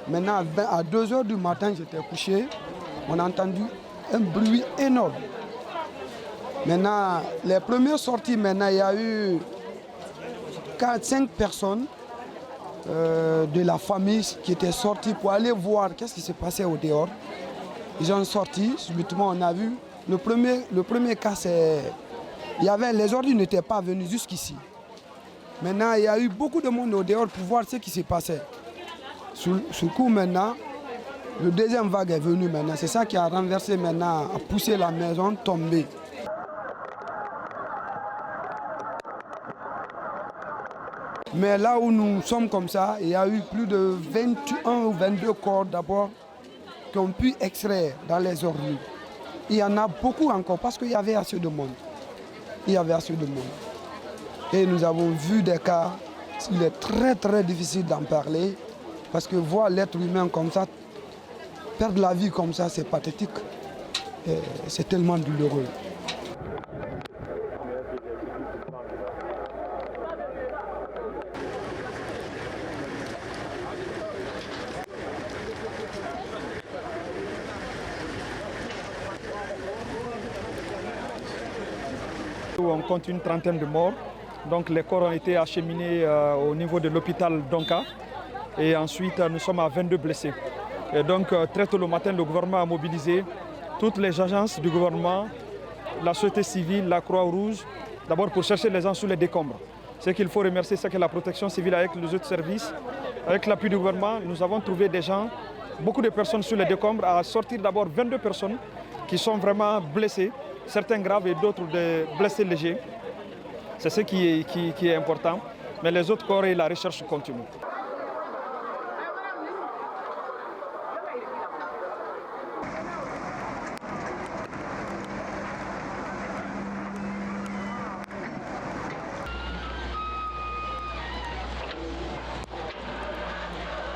Maintenant, à 2 h du matin, j'étais couché. On a entendu un bruit énorme. Maintenant, les premières sorties, maintenant, il y a eu 4-5 personnes de la famille qui étaient sorties pour aller voir qu'est-ce qui se passait au dehors. Ils ont sorti, subitement on a vu. Le premier cas, c'est... Les ordures n'étaient pas venus jusqu'ici. Maintenant, il y a eu beaucoup de monde au dehors pour voir ce qui se passait. Sous coup, maintenant, le deuxième vague est venu maintenant. C'est ça qui a renversé maintenant, a poussé la maison tomber. Mais là où nous sommes comme ça, il y a eu plus de 21 ou 22 corps d'abord qui ont pu extraire dans les ordures. Il y en a beaucoup encore parce qu'il y avait assez de monde. Il y avait assez de monde. Et nous avons vu des cas, il est très très difficile d'en parler parce que voir l'être humain comme ça, perdre la vie comme ça, c'est pathétique. C'est tellement douloureux. On compte une trentaine de morts. Donc les corps ont été acheminés au niveau de l'hôpital Donka. Et ensuite, nous sommes à 22 blessés. Et donc, très tôt le matin, le gouvernement a mobilisé toutes les agences du gouvernement, la société civile, la Croix-Rouge, d'abord pour chercher les gens sous les décombres. Ce qu'il faut remercier, c'est que la protection civile avec les autres services, avec l'appui du gouvernement, nous avons trouvé des gens, beaucoup de personnes sous les décombres, à sortir d'abord 22 personnes qui sont vraiment blessées, certains graves et d'autres blessés légers. C'est ce qui est important. Mais les autres corps et la recherche continuent.